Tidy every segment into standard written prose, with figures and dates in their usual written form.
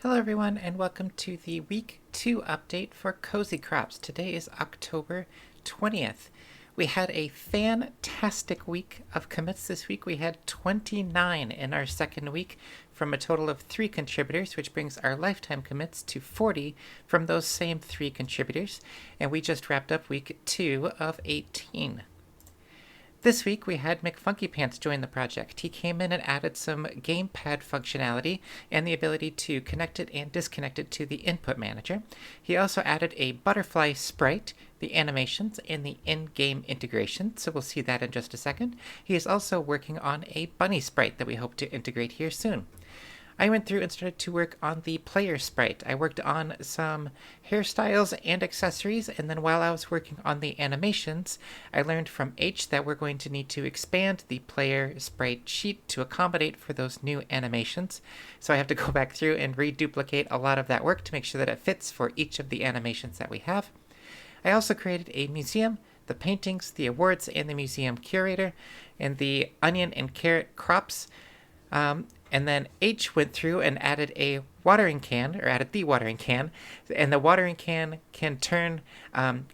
Hello everyone and welcome to the week 2 update for Cozy Crops. Today is October 20th. We had a fantastic week of commits this week. We had 29 in our second week from a total of 3 contributors, which brings our lifetime commits to 40 from those same 3 contributors. And we just wrapped up week 2 of 18. This week we had McFunkyPants join the project. He came in and added some Gamepad functionality and the ability to connect it and disconnect it to the input manager. He also added a butterfly sprite, the animations, and the in-game integration, so we'll see that in just a second. He is also working on a bunny sprite that we hope to integrate here soon. I went through and started to work on the player sprite. I worked on some hairstyles and accessories, and then while I was working on the animations, I learned from H that we're going to need to expand the player sprite sheet to accommodate for those new animations. So I have to go back through and reduplicate a lot of that work to make sure that it fits for each of the animations that we have. I also created a museum, the paintings, the awards, and the museum curator, and the onion and carrot crops. And then H went through and added a watering can, or added the watering can, and the watering can turn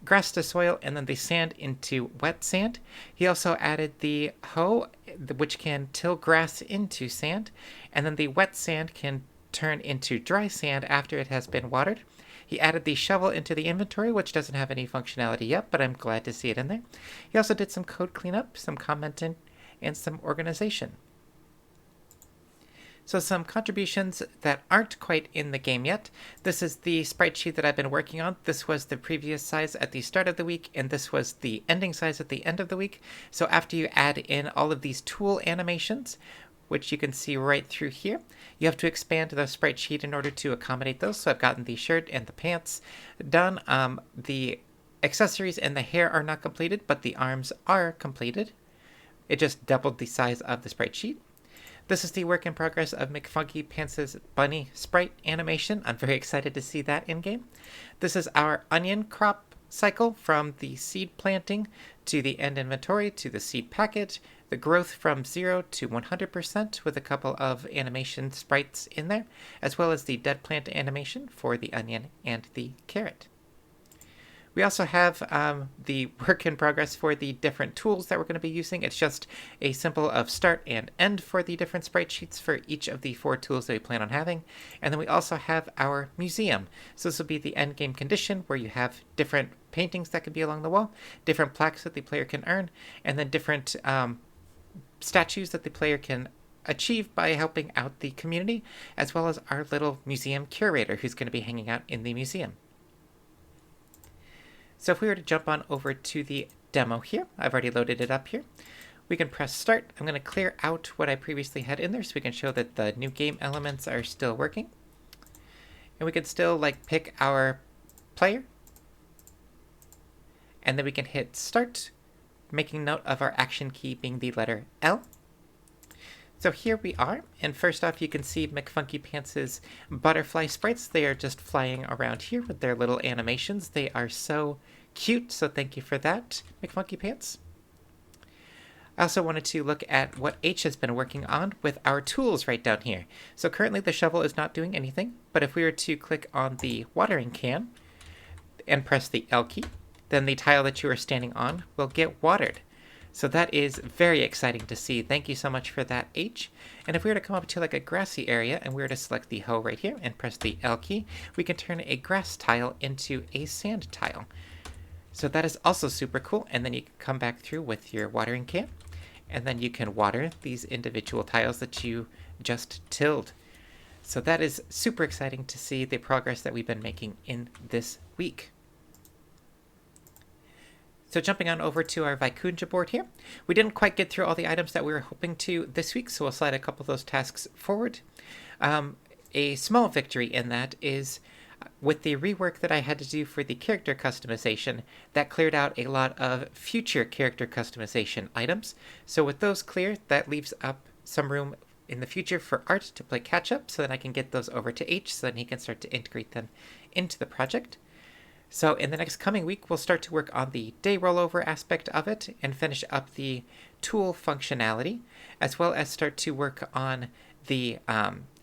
grass to soil and then the sand into wet sand. He also added the hoe, which can till grass into sand, and then the wet sand can turn into dry sand after it has been watered. He added the shovel into the inventory, which doesn't have any functionality yet, but I'm glad to see it in there. He also did some code cleanup, some commenting, and some organization. So some contributions that aren't quite in the game yet. This is the sprite sheet that I've been working on. This was the previous size at the start of the week, and this was the ending size at the end of the week. So after you add in all of these tool animations, which you can see right through here, you have to expand the sprite sheet in order to accommodate those. So I've gotten the shirt and the pants done. The accessories and the hair are not completed, but the arms are completed. It just doubled the size of the sprite sheet. This is the work in progress of McFunkyPants' bunny sprite animation. I'm very excited to see that in game. This is our onion crop cycle from the seed planting to the end inventory to the seed packet, the growth from 0 to 100% with a couple of animation sprites in there, as well as the dead plant animation for the onion and the carrot. We also have the work in progress for the different tools that we're going to be using. It's just a symbol of start and end for the different sprite sheets for each of the 4 tools that we plan on having. And then we also have our museum. So this will be the end game condition where you have different paintings that could be along the wall, different plaques that the player can earn, and then different statues that the player can achieve by helping out the community, as well as our little museum curator who's going to be hanging out in the museum. So if we were to jump on over to the demo here, I've already loaded it up here. We can press start. I'm going to clear out what I previously had in there so we can show that the new game elements are still working. And we can still pick our player. And then we can hit start, making note of our action key being the letter L. So here we are, and first off you can see McFunkyPants' butterfly sprites. They are just flying around here with their little animations. They are so cute, so thank you for that, McFunkyPants. I also wanted to look at what H has been working on with our tools right down here. So currently the shovel is not doing anything, but if we were to click on the watering can and press the L key, then the tile that you are standing on will get watered. So that is very exciting to see. Thank you so much for that, H. And if we were to come up to a grassy area and we were to select the hoe right here and press the L key, we can turn a grass tile into a sand tile. So that is also super cool. And then you can come back through with your watering can, and then you can water these individual tiles that you just tilled. So that is super exciting to see the progress that we've been making in this week. So jumping on over to our Vikunja board here, we didn't quite get through all the items that we were hoping to this week, so we'll slide a couple of those tasks forward. A small victory in that is with the rework that I had to do for the character customization, that cleared out a lot of future character customization items. So with those clear, that leaves up some room in the future for Art to play catch up so that I can get those over to H so that he can start to integrate them into the project. So in the next coming week, we'll start to work on the day rollover aspect of it and finish up the tool functionality, as well as start to work on the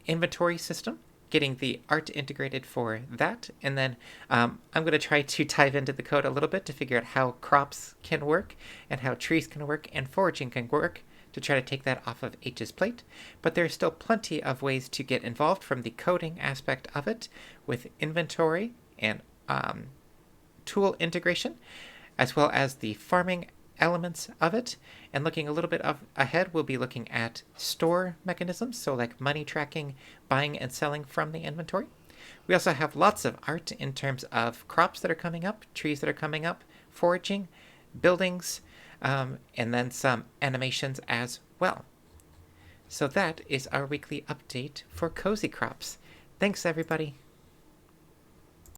inventory system, getting the art integrated for that. And then I'm going to try to dive into the code a little bit to figure out how crops can work and how trees can work and foraging can work to try to take that off of H's plate. But there's still plenty of ways to get involved from the coding aspect of it with inventory and tool integration, as well as the farming elements of it. And looking a little bit ahead, we'll be looking at store mechanisms, so like money tracking, buying and selling from the inventory. We also have lots of art in terms of crops that are coming up, trees that are coming up, foraging, buildings, and then some animations as well. So that is our weekly update for Cozy Crops. Thanks, everybody.